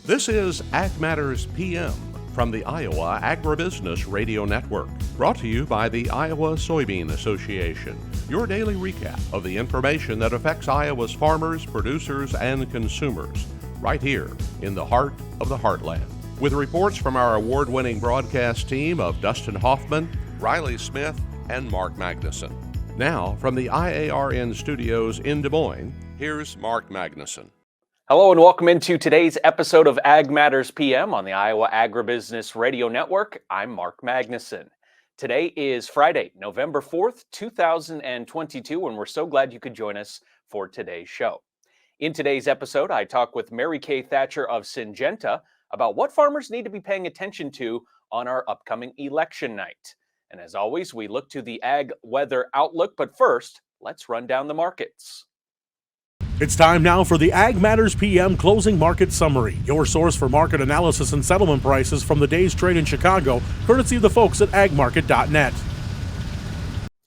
This is Ag Matters PM from the Iowa Agribusiness Radio Network, brought to you by the Iowa Soybean Association, your daily recap of the information that affects Iowa's farmers, producers, and consumers, right here in the heart of the heartland. With reports from our award-winning broadcast team of Dustin Hoffman, Riley Smith, and Mark Magnuson. Now, from the IARN studios in Des Moines, here's Mark Magnuson. Hello and welcome into today's episode of Ag Matters PM on the Iowa Agribusiness Radio Network. I'm Mark Magnuson. Today is Friday, November 4th, 2022, and we're so glad you could join us for today's show. In today's episode, I talk with Mary Kay Thatcher of Syngenta about what farmers need to be paying attention to on our upcoming election night. And as always, we look to the ag weather outlook, but first, let's run down the markets. It's time now for the Ag Matters PM Closing Market Summary, your source for market analysis and settlement prices from the day's trade in Chicago, courtesy of the folks at agmarket.net.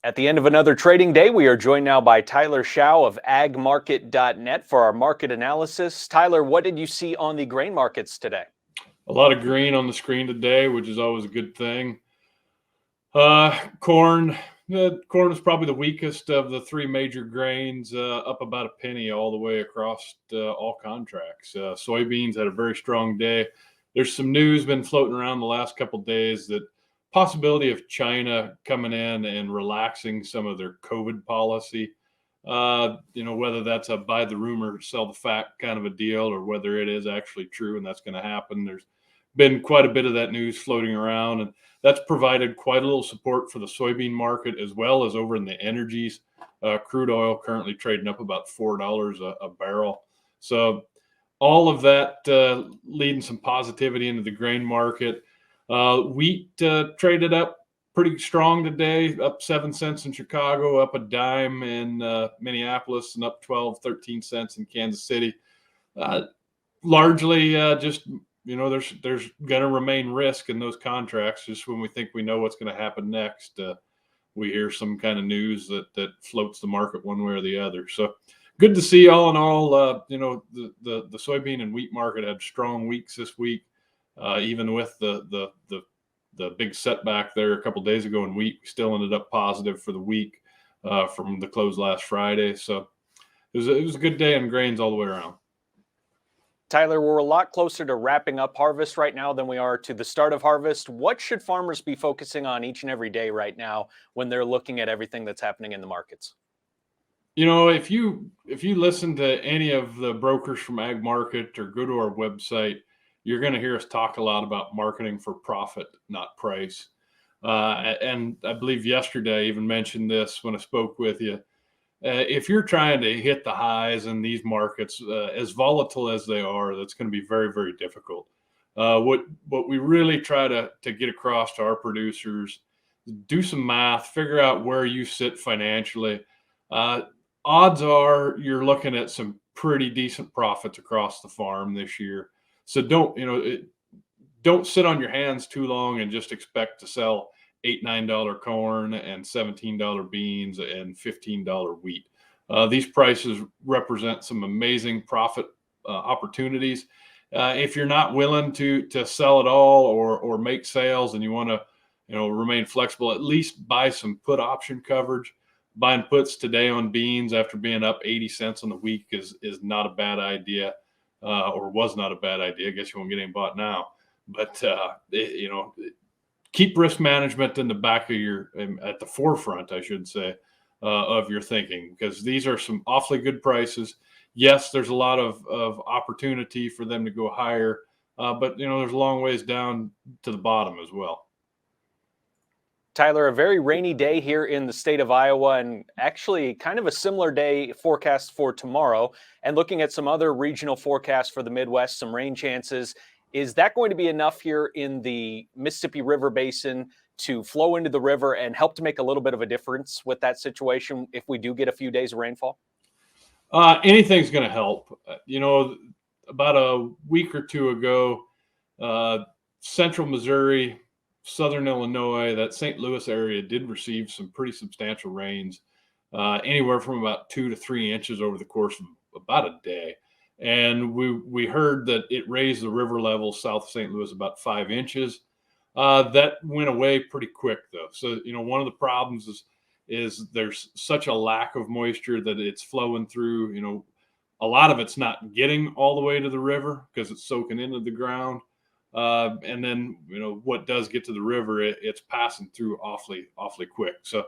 At the end of another trading day, we are joined now by Tyler Schau of agmarket.net for our market analysis. Tyler, what did you see on the grain markets today? A lot of green on the screen today, which is always a good thing. Corn is probably the weakest of the three major grains, up about a penny all the way across all contracts. Soybeans had a very strong day. There's some news been floating around the last couple of days that possibility of China coming in and relaxing some of their COVID policy. Whether that's a buy the rumor, sell the fact kind of a deal, or whether it is actually true and that's going to happen. There's been quite a bit of that news floating around, and that's provided quite a little support for the soybean market as well as over in the energies. Crude oil currently trading up about $4 a barrel. So all of that leading some positivity into the grain market. Wheat traded up pretty strong today, up 7 cents in Chicago, up a dime in Minneapolis, and up 13 cents in Kansas City. Largely just, there's going to remain risk in those contracts. Just when we think we know what's going to happen next, we hear some kind of news that floats the market one way or the other. So good to see. All in all, the soybean and wheat market had strong weeks this week, even with the big setback there a couple of days ago in wheat. We still ended up positive for the week from the close last Friday. So it was a good day in grains all the way around. Tyler, we're a lot closer to wrapping up harvest right now than we are to the start of harvest. What should farmers be focusing on each and every day right now when they're looking at everything that's happening in the markets? If you listen to any of the brokers from Ag Market or go to our website, you're going to hear us talk a lot about marketing for profit, not price. And I believe yesterday I even mentioned this when I spoke with you. If you're trying to hit the highs in these markets, as volatile as they are, that's going to be very, very difficult. What we really try to get across to our producers, do some math, figure out where you sit financially. Odds are you're looking at some pretty decent profits across the farm this year. So don't sit on your hands too long and just expect to sell $8-9 corn and $17 beans and $15 wheat. These prices represent some amazing profit opportunities. If you're not willing to sell at all or make sales and you want to remain flexible, at least buy some put option coverage. Buying puts today on beans after being up 80 cents on the week is not a bad idea, or was not a bad idea. I guess you won't get any bought now, but keep risk management in the back of at the forefront, I should say, of your thinking, because these are some awfully good prices. Yes, there's a lot of opportunity for them to go higher, but there's a long ways down to the bottom as well. Tyler, a very rainy day here in the state of Iowa, and actually kind of a similar day forecast for tomorrow. And looking at some other regional forecasts for the Midwest, some rain chances. Is that going to be enough here in the Mississippi River Basin to flow into the river and help to make a little bit of a difference with that situation if we do get a few days of rainfall? Anything's going to help. About a week or two ago, central Missouri, southern Illinois, that St. Louis area did receive some pretty substantial rains, anywhere from about 2 to 3 inches over the course of about a day. And we heard that it raised the river level south of St. Louis about 5 inches. That went away pretty quick, though. So, one of the problems is there's such a lack of moisture that it's flowing through. A lot of it's not getting all the way to the river because it's soaking into the ground. And then, what does get to the river, it's passing through awfully quick. So,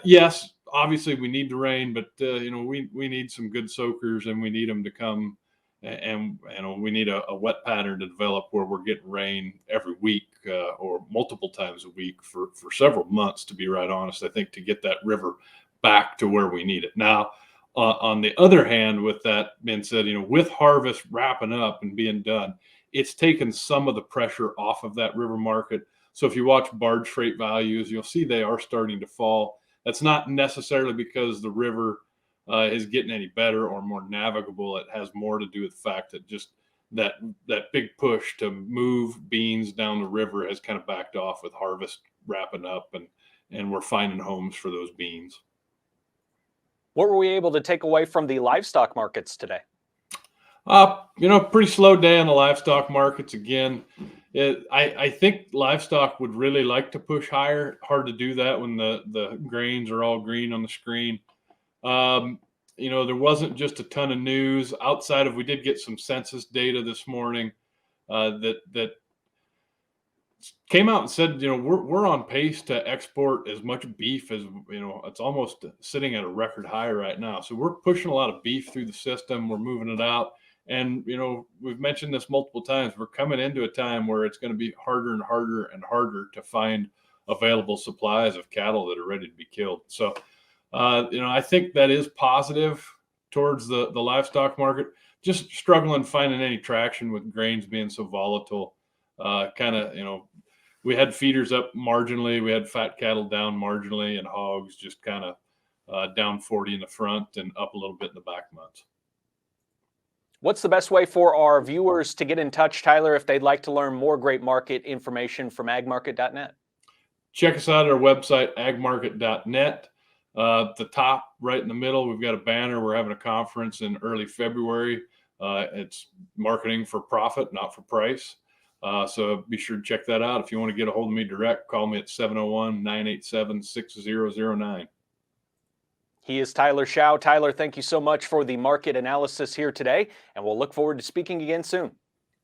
yes, obviously we need the rain, but we need some good soakers, and we need them to come, and we need a wet pattern to develop where we're getting rain every week or multiple times a week for several months, to be right honest, I think, to get that river back to where we need it. Now, on the other hand, with that being said, with harvest wrapping up and being done, it's taken some of the pressure off of that river market. So if you watch barge freight values, you'll see they are starting to fall. That's not necessarily because the river is getting any better or more navigable. It has more to do with the fact that just that big push to move beans down the river has kind of backed off with harvest wrapping up, and we're finding homes for those beans. What were we able to take away from the livestock markets today? Pretty slow day on the livestock markets again. I think livestock would really like to push higher. Hard to do that when the grains are all green on the screen. There wasn't just a ton of news outside of, we did get some census data this morning that came out and said, we're on pace to export as much beef as, it's almost sitting at a record high right now. So we're pushing a lot of beef through the system. We're moving it out. And, we've mentioned this multiple times. We're coming into a time where it's going to be harder and harder and harder to find available supplies of cattle that are ready to be killed. So, I think that is positive towards the livestock market. Just struggling finding any traction with grains being so volatile. We had feeders up marginally. We had fat cattle down marginally, and hogs just kind of down 40 in the front and up a little bit in the back months. What's the best way for our viewers to get in touch, Tyler, if they'd like to learn more great market information from agmarket.net? Check us out at our website, agmarket.net. At the top, right in the middle, we've got a banner. We're having a conference in early February. It's marketing for profit, not for price. So be sure to check that out. If you want to get a hold of me direct, call me at 701-987-6009. He is Tyler Schau. Tyler, thank you so much for the market analysis here today, and we'll look forward to speaking again soon.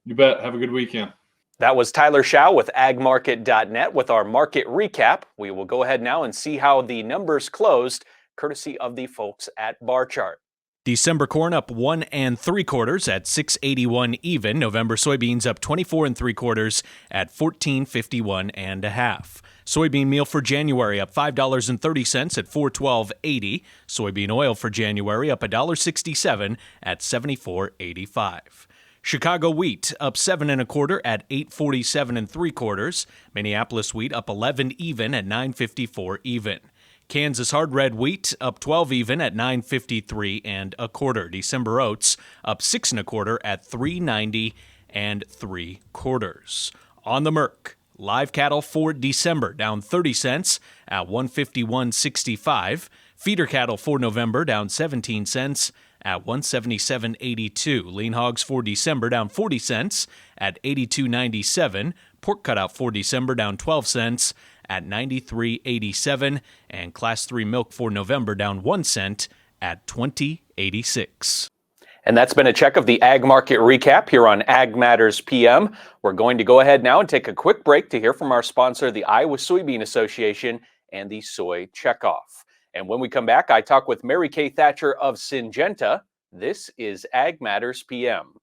You bet. Have a good weekend. That was Tyler Schau with agmarket.net with our market recap. We will go ahead now and see how the numbers closed, courtesy of the folks at Bar Chart. December corn up 1 3/4 at $6.81 even. November soybeans up 24 3/4 at $14.51 1/2. Soybean meal for January up $5.30 at $412.80. Soybean oil for January up $1.67 at $74.85. Chicago wheat up 7 1/4 at $8.47 3/4. Minneapolis wheat up 11 even at $9.54 even. Kansas hard red wheat up 12 even at $9.53 1/4. December oats up 6 1/4 at $3.90 3/4. On the Merc, live cattle for December down 30 cents at $151.65. Feeder cattle for November down 17 cents at $177.82. Lean hogs for December down 40 cents at $82.97. Pork cutout for December down 12 cents at $93.87, and Class 3 milk for November down 1 cent at $20.86. And that's been a check of the Ag Market Recap here on Ag Matters PM. We're going to go ahead now and take a quick break to hear from our sponsor, the Iowa Soybean Association, and the Soy Checkoff. And when we come back, I talk with Mary Kay Thatcher of Syngenta. This is Ag Matters PM.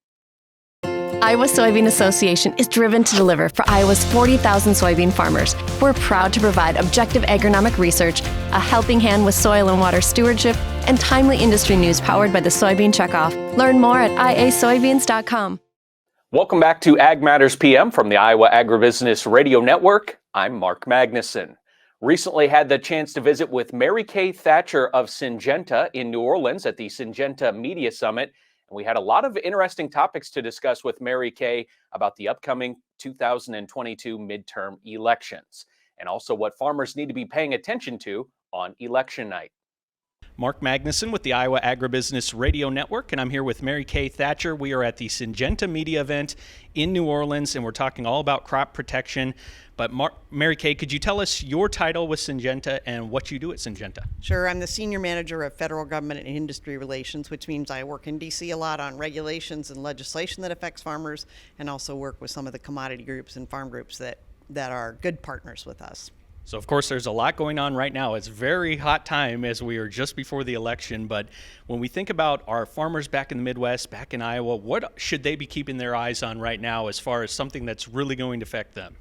Iowa Soybean Association is driven to deliver for Iowa's 40,000 soybean farmers. We're proud to provide objective agronomic research, a helping hand with soil and water stewardship, and timely industry news powered by the Soybean Checkoff. Learn more at iasoybeans.com. Welcome back to Ag Matters PM from the Iowa Agribusiness Radio Network. I'm Mark Magnuson. Recently had the chance to visit with Mary Kay Thatcher of Syngenta in New Orleans at the Syngenta Media Summit. We had a lot of interesting topics to discuss with Mary Kay about the upcoming 2022 midterm elections and also what farmers need to be paying attention to on election night. Mark Magnuson with the Iowa Agribusiness Radio Network, and I'm here with Mary Kay Thatcher. We are at the Syngenta Media event in New Orleans, and we're talking all about crop protection. But Mary Kay, could you tell us your title with Syngenta and what you do at Syngenta? Sure. I'm the Senior Manager of Federal Government and Industry Relations, which means I work in D.C. a lot on regulations and legislation that affects farmers, and also work with some of the commodity groups and farm groups that are good partners with us. So, of course, there's a lot going on right now. It's a very hot time as we are just before the election. But when we think about our farmers back in the Midwest, back in Iowa, what should they be keeping their eyes on right now as far as something that's really going to affect them?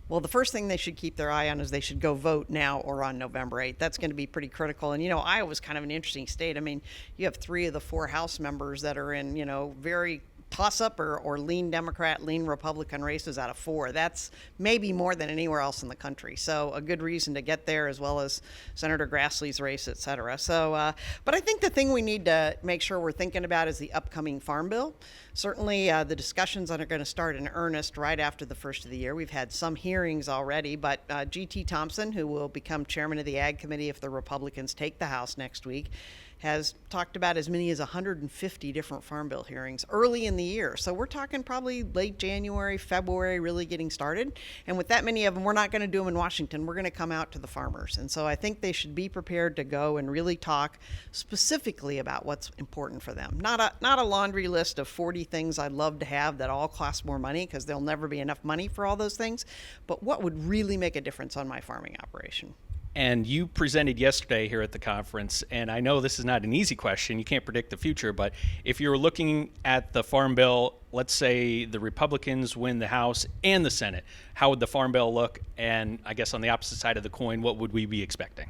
Well, the first thing they should keep their eye on is they should go vote now or on November 8th. That's going to be pretty critical. And, Iowa's kind of an interesting state. I mean, you have 3 of the 4 House members that are in, very toss-up or lean Democrat, lean Republican races out of 4. That's maybe more than anywhere else in the country. So a good reason to get there, as well as Senator Grassley's race, et cetera. So, but I think the thing we need to make sure we're thinking about is the upcoming Farm Bill. Certainly the discussions are going to start in earnest right after the first of the year. We've had some hearings already, but G.T. Thompson, who will become chairman of the Ag Committee if the Republicans take the House next week, has talked about as many as 150 different Farm Bill hearings early in the year. So we're talking probably late January, February, really getting started. And with that many of them, we're not going to do them in Washington. We're going to come out to the farmers. And so I think they should be prepared to go and really talk specifically about what's important for them. Not a laundry list of 40 things I'd love to have that all cost more money, because there'll never be enough money for all those things. But what would really make a difference on my farming operation? And you presented yesterday here at the conference, and I know this is not an easy question. You can't predict the future, but if you're looking at the Farm Bill, let's say the Republicans win the House and the Senate, how would the Farm Bill look? And I guess on the opposite side of the coin, what would we be expecting?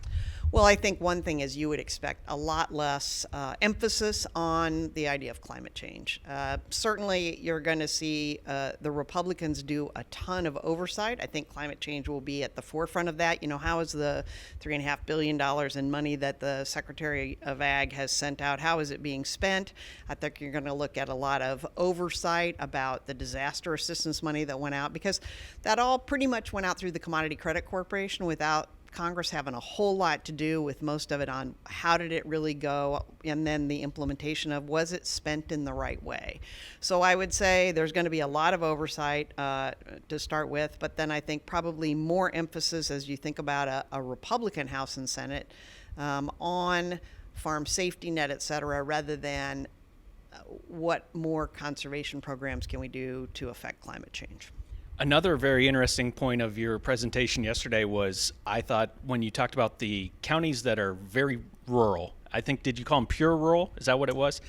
Well, I think one thing is you would expect a lot less emphasis on the idea of climate change. Certainly, you're going to see the Republicans do a ton of oversight. I think climate change will be at the forefront of that. How is the $3.5 billion in money that the Secretary of Ag has sent out, how is it being spent? I think you're going to look at a lot of oversight about the disaster assistance money that went out, because that all pretty much went out through the Commodity Credit Corporation without Congress having a whole lot to do with most of it on how did it really go, and then the implementation of was it spent in the right way. So I would say there's going to be a lot of oversight to start with, but then I think probably more emphasis as you think about a Republican House and Senate on farm safety net, et cetera, rather than what more conservation programs can we do to affect climate change. Another very interesting point of your presentation yesterday was, I thought, when you talked about the counties that are very rural, I think, did you call them pure rural? Is that what it was?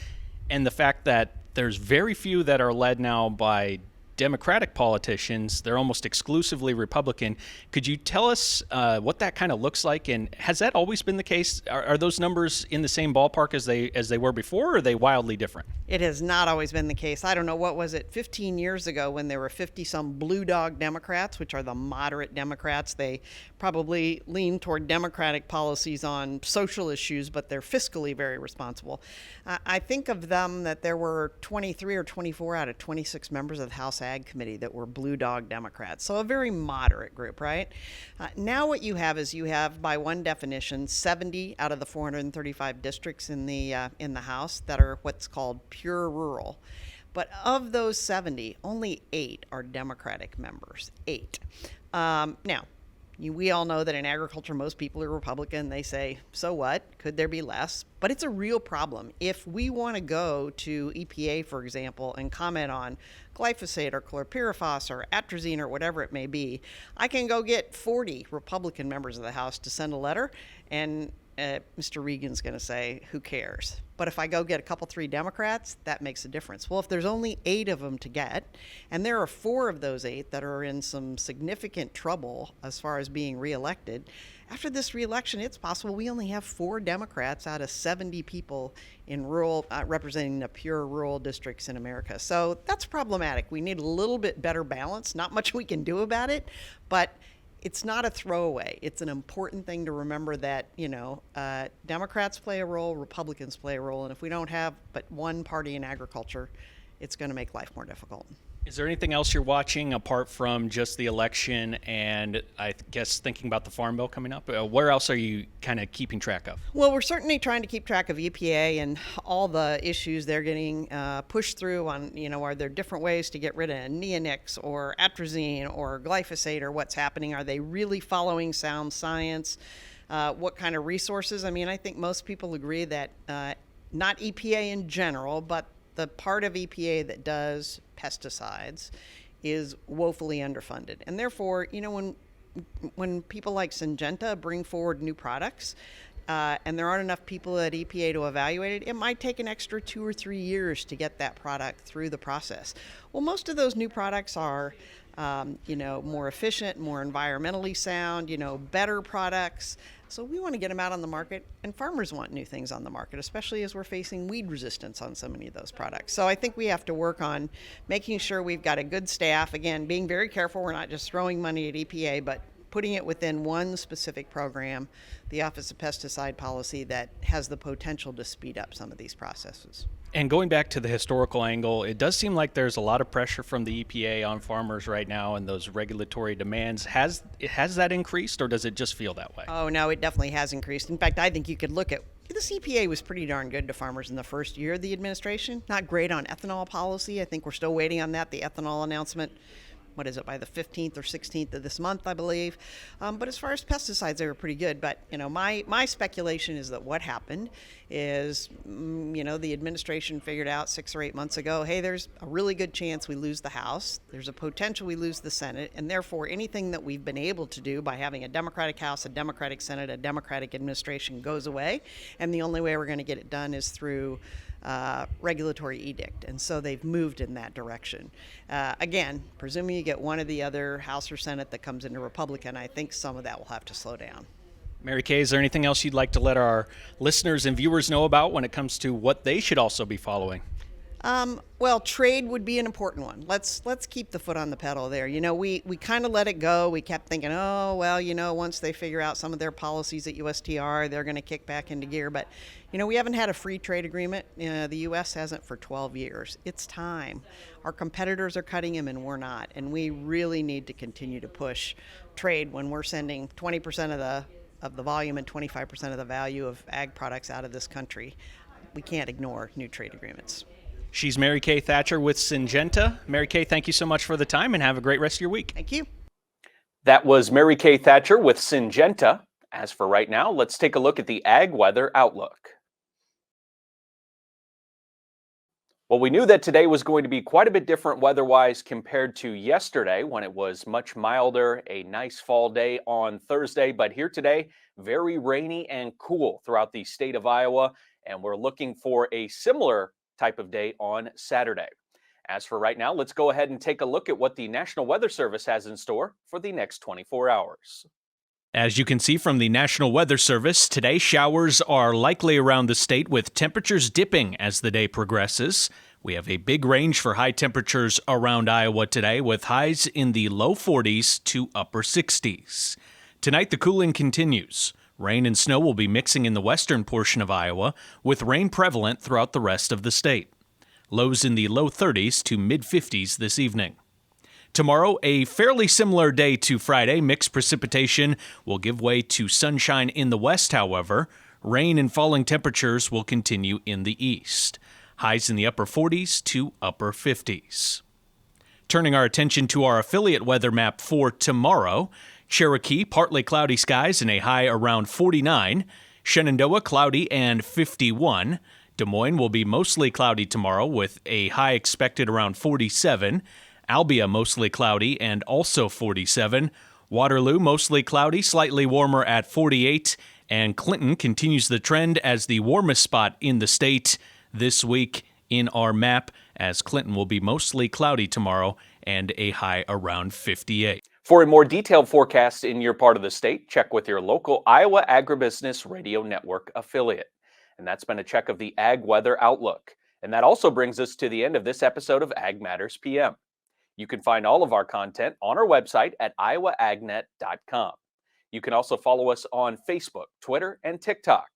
And the fact that there's very few that are led now by Democratic politicians. They're almost exclusively Republican. Could you tell us what that kind of looks like? And has that always been the case? Are those numbers in the same ballpark as they were before, or are they wildly different? It has not always been the case. I don't know, what was it, 15 years ago when there were 50-some blue dog Democrats, which are the moderate Democrats. They probably lean toward Democratic policies on social issues, but they're fiscally very responsible. I think of them that there were 23 or 24 out of 26 members of the House Ag Committee that were blue dog Democrats. So a very moderate group, right? Now what you have is by one definition, 70 out of the 435 districts in the House that are what's called pure rural. But of those 70, only 8 are Democratic members. 8. Now, we all know that in agriculture, most people are Republican. They say, so what? Could there be less? But it's a real problem. If we want to go to EPA, for example, and comment on glyphosate or chlorpyrifos or atrazine or whatever it may be, I can go get 40 Republican members of the House to send a letter, and Mr. Regan's going to say, who cares? But if I go get a couple, 3 Democrats, that makes a difference. Well, if there's only 8 of them to get, and there are 4 of those 8 that are in some significant trouble as far as being reelected, after this reelection, it's possible we only have 4 Democrats out of 70 people in rural, representing the pure rural districts in America. So that's problematic. We need a little bit better balance. Not much we can do about it, but it's not a throwaway. It's an important thing to remember that, Democrats play a role, Republicans play a role, and if we don't have but one party in agriculture, it's going to make life more difficult. Is there anything else you're watching apart from just the election and I guess thinking about the Farm Bill coming up? Where else are you kind of keeping track of? Well, we're certainly trying to keep track of EPA and all the issues they're getting pushed through on, are there different ways to get rid of neonics or atrazine or glyphosate, or what's happening? Are they really following sound science? What kind of resources? I think most people agree that not EPA in general, but the part of EPA that does pesticides is woefully underfunded. And therefore, when people like Syngenta bring forward new products, and there aren't enough people at EPA to evaluate it, it might take an extra 2 or 3 years to get that product through the process. Well, most of those new products are, more efficient, more environmentally sound, better products. So we want to get them out on the market, and farmers want new things on the market, especially as we're facing weed resistance on so many of those products. So I think we have to work on making sure we've got a good staff, again, being very careful we're not just throwing money at EPA, but putting it within one specific program, the Office of Pesticide Policy, that has the potential to speed up some of these processes. And going back to the historical angle, it does seem like there's a lot of pressure from the EPA on farmers right now and those regulatory demands. Has that increased, or does it just feel that way? Oh, no, it definitely has increased. In fact, I think you could look at this EPA was pretty darn good to farmers in the first year of the administration. Not great on ethanol policy. I think we're still waiting on that, the ethanol announcement. What is it, by the 15th or 16th of this month, I believe. But as far as pesticides, they were pretty good. But, my speculation is that what happened is, the administration figured out 6 or 8 months ago, hey, there's a really good chance we lose the House. There's a potential we lose the Senate. And therefore, anything that we've been able to do by having a Democratic House, a Democratic Senate, a Democratic administration goes away. And the only way we're going to get it done is through regulatory edict, and so they've moved in that direction. Again, presuming you get one of the other House or Senate that comes into Republican, I think some of that will have to slow down. Mary Kay, is there anything else you'd like to let our listeners and viewers know about when it comes to what they should also be following? Well, trade would be an important one. Let's keep the foot on the pedal there. We kind of let it go. We kept thinking, once they figure out some of their policies at USTR, they're going to kick back into gear. But, we haven't had a free trade agreement. The U.S. hasn't for 12 years. It's time. Our competitors are cutting them and we're not. And we really need to continue to push trade when we're sending 20% of the volume and 25% of the value of ag products out of this country. We can't ignore new trade agreements. She's Mary Kay Thatcher with Syngenta. Mary Kay, thank you so much for the time and have a great rest of your week. Thank you. That was Mary Kay Thatcher with Syngenta. As for right now, let's take a look at the ag weather outlook. Well, we knew that today was going to be quite a bit different weather-wise compared to yesterday when it was much milder, a nice fall day on Thursday. But here today, very rainy and cool throughout the state of Iowa. And we're looking for a similar type of day on Saturday. As for right now, let's go ahead and take a look at what the National Weather Service has in store for the next 24 hours. As you can see from the National Weather Service, today showers are likely around the state with temperatures dipping as the day progresses. We have a big range for high temperatures around Iowa today with highs in the low 40s to upper 60s. Tonight the cooling continues. Rain and snow will be mixing in the western portion of Iowa, with rain prevalent throughout the rest of the state. Lows in the low 30s to mid-50s this evening. Tomorrow, a fairly similar day to Friday. Mixed precipitation will give way to sunshine in the west, however. Rain and falling temperatures will continue in the east. Highs in the upper 40s to upper 50s. Turning our attention to our affiliate weather map for tomorrow, Cherokee, partly cloudy skies and a high around 49. Shenandoah, cloudy and 51. Des Moines will be mostly cloudy tomorrow with a high expected around 47. Albia, mostly cloudy and also 47. Waterloo, mostly cloudy, slightly warmer at 48. And Clinton continues the trend as the warmest spot in the state this week in our map, as Clinton will be mostly cloudy tomorrow and a high around 58. For a more detailed forecast in your part of the state, check with your local Iowa Agribusiness Radio Network affiliate. And that's been a check of the Ag Weather Outlook. And that also brings us to the end of this episode of Ag Matters PM. You can find all of our content on our website at iowaagnet.com. You can also follow us on Facebook, Twitter, and TikTok.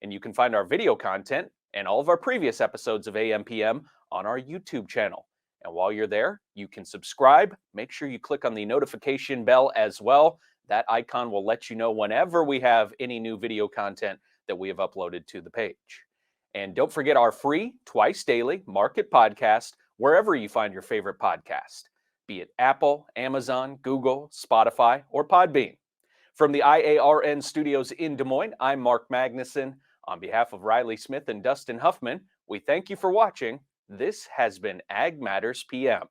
And you can find our video content and all of our previous episodes of AMPM on our YouTube channel. And while you're there, you can subscribe. Make sure you click on the notification bell as well. That icon will let you know whenever we have any new video content that we have uploaded to the page. And don't forget our free twice daily market podcast wherever you find your favorite podcast, be it Apple, Amazon, Google, Spotify, or Podbean. From the IARN studios in Des Moines, I'm Mark Magnuson. On behalf of Riley Smith and Dustin Huffman, we thank you for watching. This has been Ag Matters PM.